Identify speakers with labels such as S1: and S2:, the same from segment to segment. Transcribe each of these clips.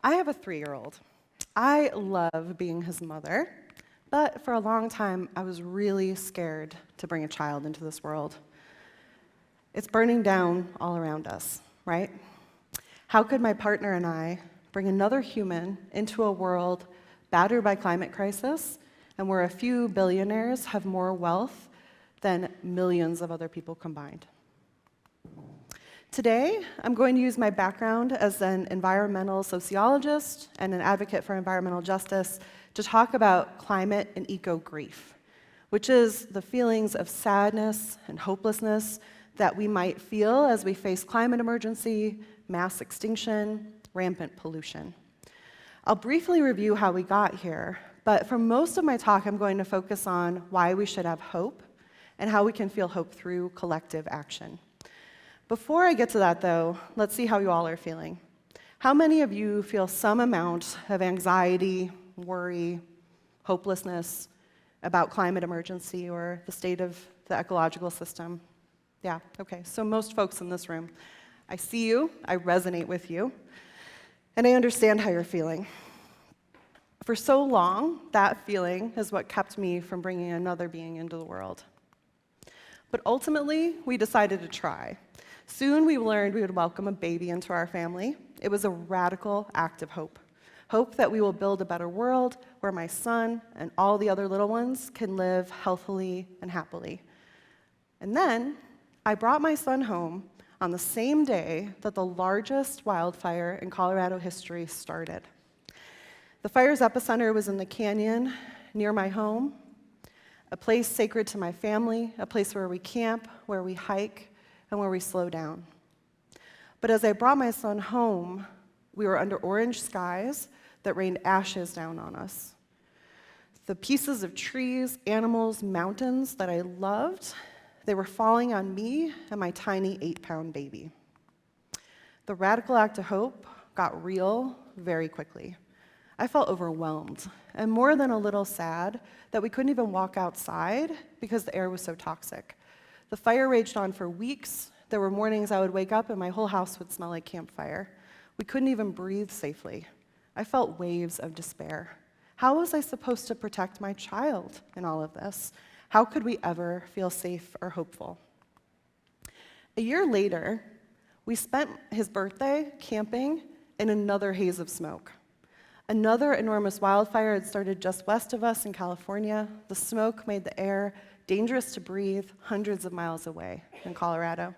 S1: I have a 3-year-old. I love being his mother, but for a long time, I was really scared to bring a child into this world. It's burning down all around us, right? How could my partner and I bring another human into a world battered by climate crisis and where a few billionaires have more wealth than millions of other people combined? Today, I'm going to use my background as an environmental sociologist and an advocate for environmental justice to talk about climate and eco-grief, which is the feelings of sadness and hopelessness that we might feel as we face climate emergency, mass extinction, rampant pollution. I'll briefly review how we got here, but for most of my talk, I'm going to focus on why we should have hope and how we can feel hope through collective action. Before I get to that, though, let's see how you all are feeling. How many of you feel some amount of anxiety, worry, hopelessness about climate emergency or the state of the ecological system? Yeah, okay, so most folks in this room. I see you, I resonate with you, and I understand how you're feeling. For so long, that feeling is what kept me from bringing another being into the world. But ultimately, we decided to try. Soon we learned we would welcome a baby into our family. It was a radical act of hope. Hope that we will build a better world where my son and all the other little ones can live healthily and happily. And then I brought my son home on the same day that the largest wildfire in Colorado history started. The fire's epicenter was in the canyon near my home, a place sacred to my family, a place where we camp, where we hike, and where we slow down. But as I brought my son home, we were under orange skies that rained ashes down on us. The pieces of trees, animals, mountains that I loved, they were falling on me and my tiny 8-pound baby. The radical act of hope got real very quickly. I felt overwhelmed and more than a little sad that we couldn't even walk outside because the air was so toxic. The fire raged on for weeks. There were mornings I would wake up and my whole house would smell like campfire. We couldn't even breathe safely. I felt waves of despair. How was I supposed to protect my child in all of this? How could we ever feel safe or hopeful? A year later, we spent his birthday camping in another haze of smoke. Another enormous wildfire had started just west of us in California. The smoke made the air dangerous to breathe hundreds of miles away in Colorado.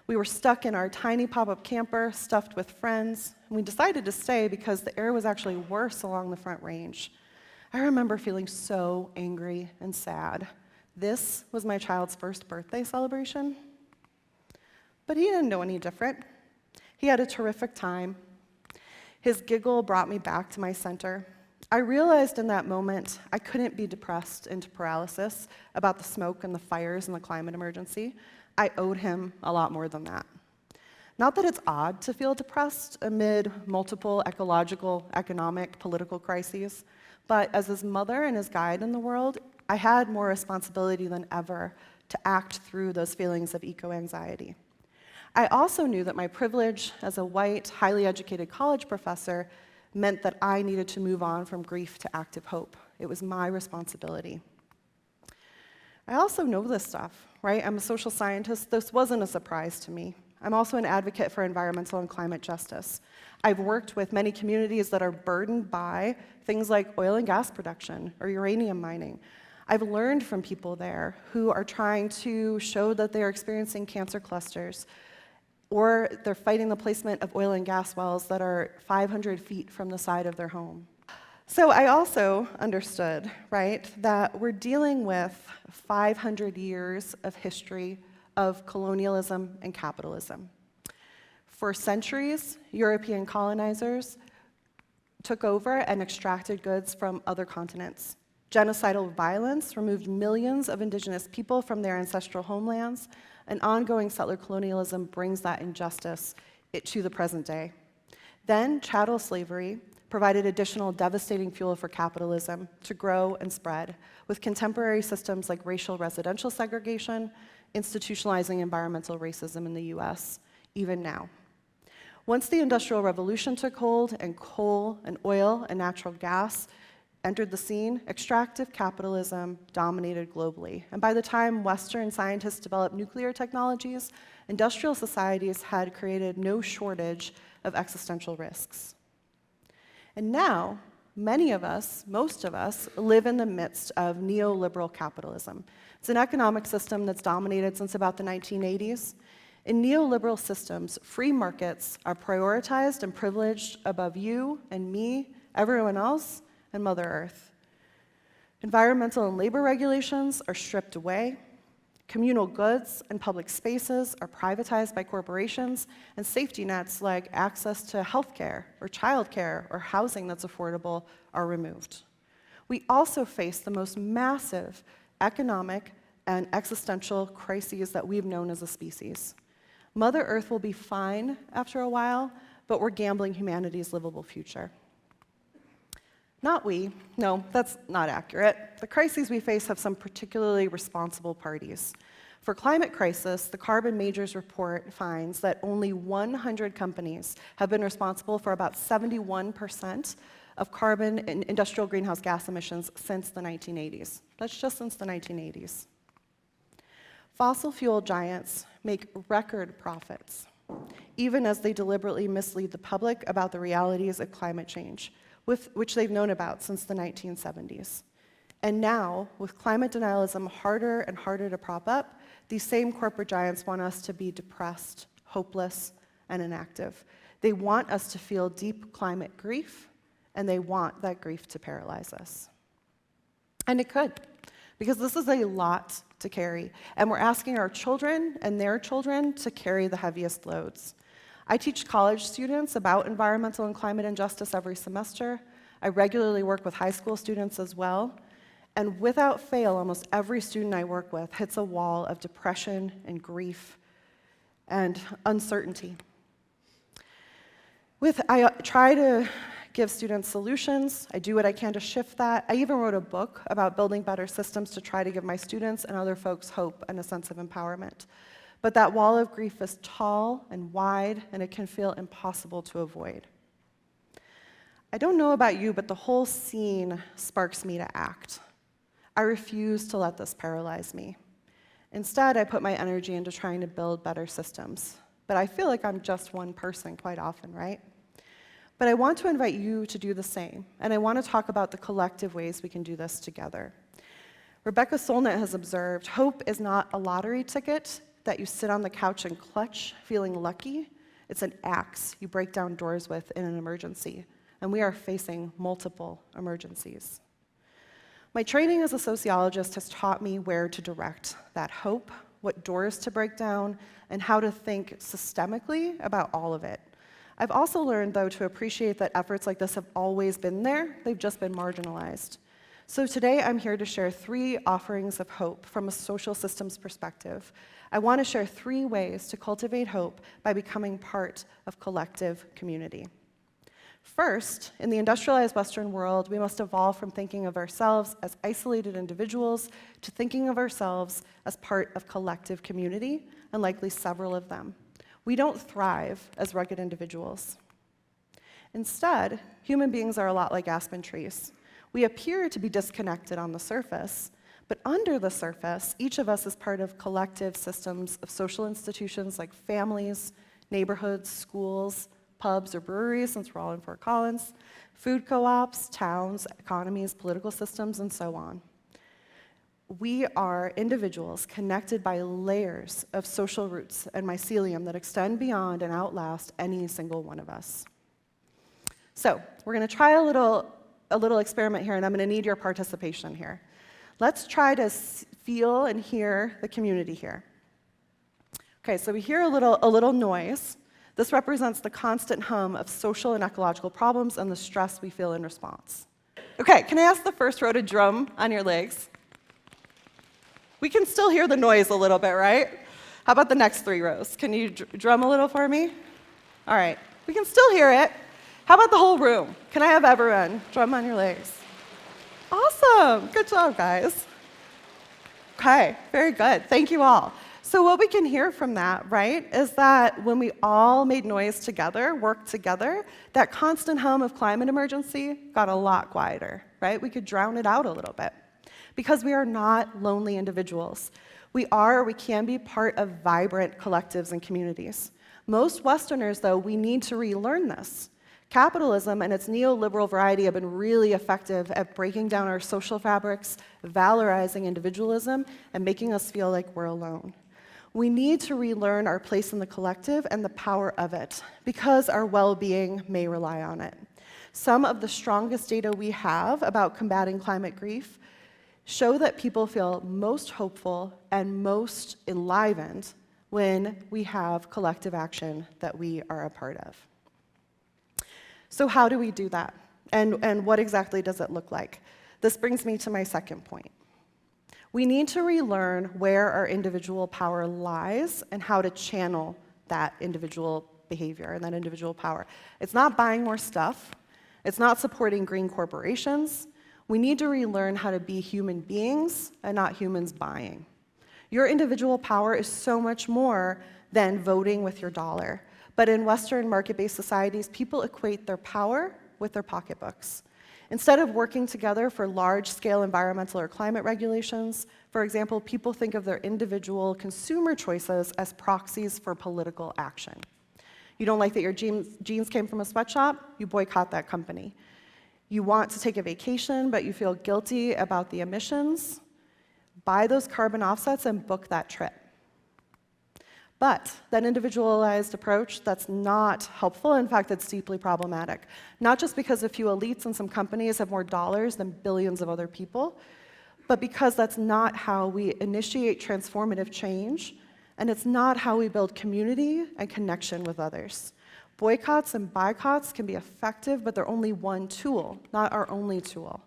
S1: We were stuck in our tiny pop-up camper, stuffed with friends, and we decided to stay because the air was actually worse along the Front Range. I remember feeling so angry and sad. This was my child's first birthday celebration. But he didn't know any different. He had a terrific time. His giggle brought me back to my center. I realized in that moment I couldn't be depressed into paralysis about the smoke and the fires and the climate emergency. I owed him a lot more than that. Not that it's odd to feel depressed amid multiple ecological, economic, political crises, but as his mother and his guide in the world, I had more responsibility than ever to act through those feelings of eco-anxiety. I also knew that my privilege as a white, highly educated college professor meant that I needed to move on from grief to active hope. It was my responsibility. I also know this stuff, right? I'm a social scientist. This wasn't a surprise to me. I'm also an advocate for environmental and climate justice. I've worked with many communities that are burdened by things like oil and gas production or uranium mining. I've learned from people there who are trying to show that they are experiencing cancer clusters, or they're fighting the placement of oil and gas wells that are 500 feet from the side of their home. So I also understood, right, that we're dealing with 500 years of history of colonialism and capitalism. For centuries, European colonizers took over and extracted goods from other continents. Genocidal violence removed millions of indigenous people from their ancestral homelands, and ongoing settler colonialism brings that injustice to the present day. Then, chattel slavery provided additional devastating fuel for capitalism to grow and spread, with contemporary systems like racial residential segregation institutionalizing environmental racism in the US, even now. Once the Industrial Revolution took hold and coal and oil and natural gas entered the scene, extractive capitalism dominated globally. And by the time Western scientists developed nuclear technologies, industrial societies had created no shortage of existential risks. And now, many of us, most of us, live in the midst of neoliberal capitalism. It's an economic system that's dominated since about the 1980s. In neoliberal systems, free markets are prioritized and privileged above you and me, everyone else, and Mother Earth. Environmental and labor regulations are stripped away. Communal goods and public spaces are privatized by corporations, and safety nets like access to healthcare or childcare or housing that's affordable are removed. We also face the most massive economic and existential crises that we've known as a species. Mother Earth will be fine after a while, but we're gambling humanity's livable future. Not we. No, that's not accurate. The crises we face have some particularly responsible parties. For climate crisis, the Carbon Majors report finds that only 100 companies have been responsible for about 71% of carbon and industrial greenhouse gas emissions since the 1980s. That's just since the 1980s. Fossil fuel giants make record profits, even as they deliberately mislead the public about the realities of climate change, which they've known about since the 1970s. And now, with climate denialism harder and harder to prop up, these same corporate giants want us to be depressed, hopeless, and inactive. They want us to feel deep climate grief, and they want that grief to paralyze us. And it could, because this is a lot to carry, and we're asking our children and their children to carry the heaviest loads. I teach college students about environmental and climate injustice every semester. I regularly work with high school students as well. And without fail, almost every student I work with hits a wall of depression and grief and uncertainty. I try to give students solutions. I do what I can to shift that. I even wrote a book about building better systems to try to give my students and other folks hope and a sense of empowerment. But that wall of grief is tall and wide, and it can feel impossible to avoid. I don't know about you, but the whole scene sparks me to act. I refuse to let this paralyze me. Instead, I put my energy into trying to build better systems. But I feel like I'm just one person quite often, right? But I want to invite you to do the same, and I want to talk about the collective ways we can do this together. Rebecca Solnit has observed, hope is not a lottery ticket that you sit on the couch and clutch, feeling lucky. It's an axe you break down doors with in an emergency, and we are facing multiple emergencies. My training as a sociologist has taught me where to direct that hope, what doors to break down, and how to think systemically about all of it. I've also learned, though, to appreciate that efforts like this have always been there, they've just been marginalized. So today I'm here to share 3 offerings of hope from a social systems perspective. I want to share 3 ways to cultivate hope by becoming part of collective community. First, in the industrialized Western world, we must evolve from thinking of ourselves as isolated individuals to thinking of ourselves as part of collective community, and likely several of them. We don't thrive as rugged individuals. Instead, human beings are a lot like aspen trees. We appear to be disconnected on the surface, but under the surface, each of us is part of collective systems of social institutions like families, neighborhoods, schools, pubs or breweries, since we're all in Fort Collins, food co-ops, towns, economies, political systems, and so on. We are individuals connected by layers of social roots and mycelium that extend beyond and outlast any single one of us. So we're going to try a little experiment here, and I'm going to need your participation here. Let's try to feel and hear the community here. Okay, so we hear a little noise. This represents the constant hum of social and ecological problems and the stress we feel in response. Okay, can I ask the first row to drum on your legs? We can still hear the noise a little bit, right? How about the next 3 rows? Can you drum a little for me? All right, we can still hear it. How about the whole room? Can I have everyone drum on your legs? Awesome, good job, guys. Okay, very good, thank you all. So what we can hear from that, right, is that when we all made noise together, worked together, that constant hum of climate emergency got a lot quieter, right? We could drown it out a little bit. Because we are not lonely individuals. We can be part of vibrant collectives and communities. Most Westerners, though, we need to relearn this. Capitalism and its neoliberal variety have been really effective at breaking down our social fabrics, valorizing individualism, and making us feel like we're alone. We need to relearn our place in the collective and the power of it, because our well-being may rely on it. Some of the strongest data we have about combating climate grief show that people feel most hopeful and most enlivened when we have collective action that we are a part of. So how do we do that? And what exactly does it look like? This brings me to my second point. We need to relearn where our individual power lies and how to channel that individual behavior and that individual power. It's not buying more stuff. It's not supporting green corporations. We need to relearn how to be human beings and not humans buying. Your individual power is so much more than voting with your dollar. But in Western market-based societies, people equate their power with their pocketbooks. Instead of working together for large-scale environmental or climate regulations, for example, people think of their individual consumer choices as proxies for political action. You don't like that your jeans came from a sweatshop? You boycott that company. You want to take a vacation, but you feel guilty about the emissions? Buy those carbon offsets and book that trip. But that individualized approach, that's not helpful. In fact, it's deeply problematic. Not just because a few elites and some companies have more dollars than billions of other people, but because that's not how we initiate transformative change, and it's not how we build community and connection with others. Boycotts and boycotts can be effective, but they're only one tool, not our only tool.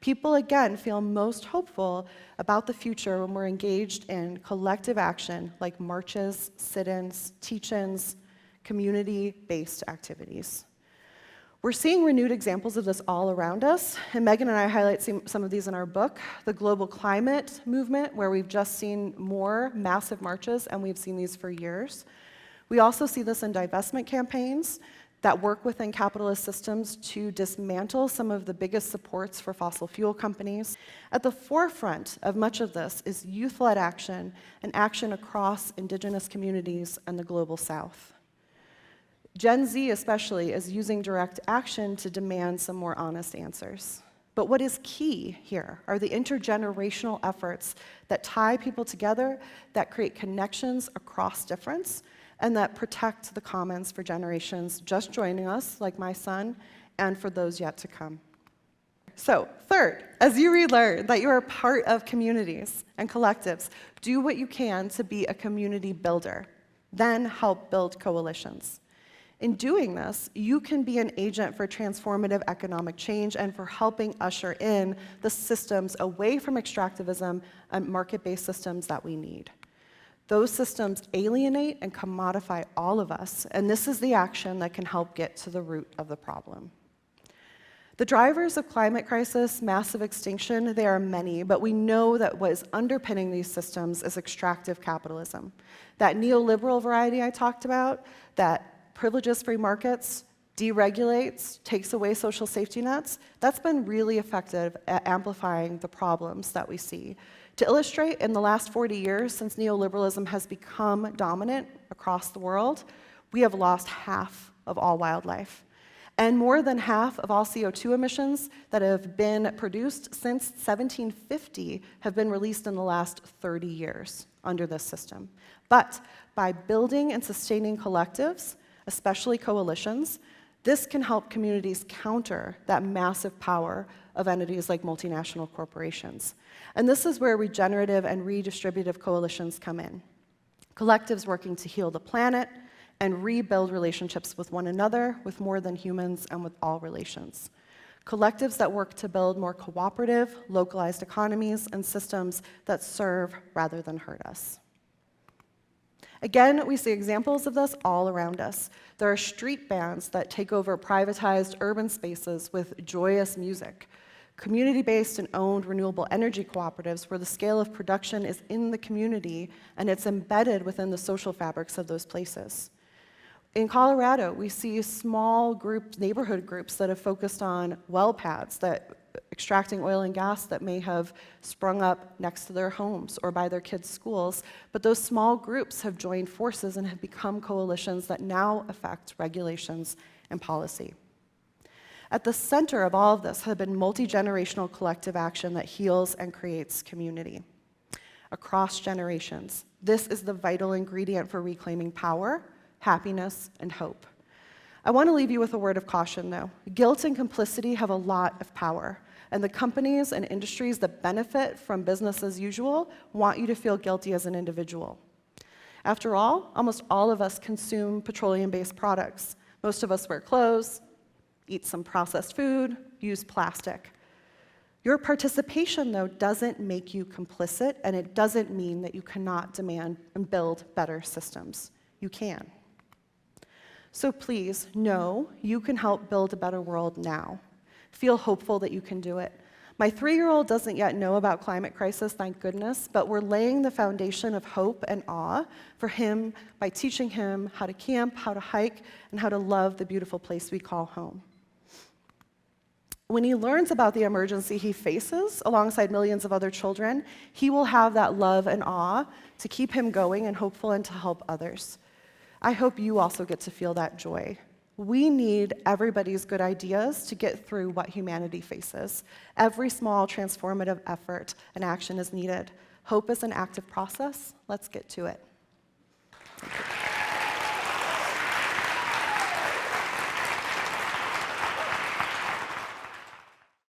S1: People, again, feel most hopeful about the future when we're engaged in collective action like marches, sit-ins, teach-ins, community-based activities. We're seeing renewed examples of this all around us, and Megan and I highlight some of these in our book. The global climate movement, where we've just seen more massive marches, and we've seen these for years. We also see this in divestment campaigns that work within capitalist systems to dismantle some of the biggest supports for fossil fuel companies. At the forefront of much of this is youth-led action and action across indigenous communities and the global south. Gen Z especially is using direct action to demand some more honest answers. But what is key here are the intergenerational efforts that tie people together, that create connections across difference, and that protect the commons for generations just joining us, like my son, and for those yet to come. So, third, as you relearn that you are part of communities and collectives, do what you can to be a community builder, then help build coalitions. In doing this, you can be an agent for transformative economic change and for helping usher in the systems away from extractivism and market-based systems that we need. Those systems alienate and commodify all of us, and this is the action that can help get to the root of the problem. The drivers of climate crisis, massive extinction, there are many, but we know that what is underpinning these systems is extractive capitalism. That neoliberal variety I talked about, that privileges free markets, deregulates, takes away social safety nets, that's been really effective at amplifying the problems that we see. To illustrate, in the last 40 years, since neoliberalism has become dominant across the world, we have lost half of all wildlife. And more than half of all CO2 emissions that have been produced since 1750 have been released in the last 30 years under this system. But by building and sustaining collectives, especially coalitions, this can help communities counter that massive power of entities like multinational corporations. And this is where regenerative and redistributive coalitions come in. Collectives working to heal the planet and rebuild relationships with one another, with more than humans, and with all relations. Collectives that work to build more cooperative, localized economies and systems that serve rather than hurt us. Again, we see examples of this all around us. There are street bands that take over privatized urban spaces with joyous music. community-based and owned renewable energy cooperatives where the scale of production is in the community and it's embedded within the social fabrics of those places. In Colorado, we see small groups, neighborhood groups that have focused on well pads, that extracting oil and gas that may have sprung up next to their homes or by their kids' schools, but those small groups have joined forces and have become coalitions that now affect regulations and policy. At the center of all of this have been multi-generational collective action that heals and creates community. Across generations, this is the vital ingredient for reclaiming power, happiness, and hope. I want to leave you with a word of caution, though. Guilt and complicity have a lot of power, and the companies and industries that benefit from business as usual want you to feel guilty as an individual. After all, almost all of us consume petroleum-based products. Most of us wear clothes, eat some processed food, use plastic. Your participation, though, doesn't make you complicit, and it doesn't mean that you cannot demand and build better systems. You can. So please, know you can help build a better world now. Feel hopeful that you can do it. My 3-year-old doesn't yet know about climate crisis, thank goodness, but we're laying the foundation of hope and awe for him by teaching him how to camp, how to hike, and how to love the beautiful place we call home. When he learns about the emergency he faces alongside millions of other children, he will have that love and awe to keep him going and hopeful and to help others. I hope you also get to feel that joy. We need everybody's good ideas to get through what humanity faces. Every small transformative effort and action is needed. Hope is an active process. Let's get to it.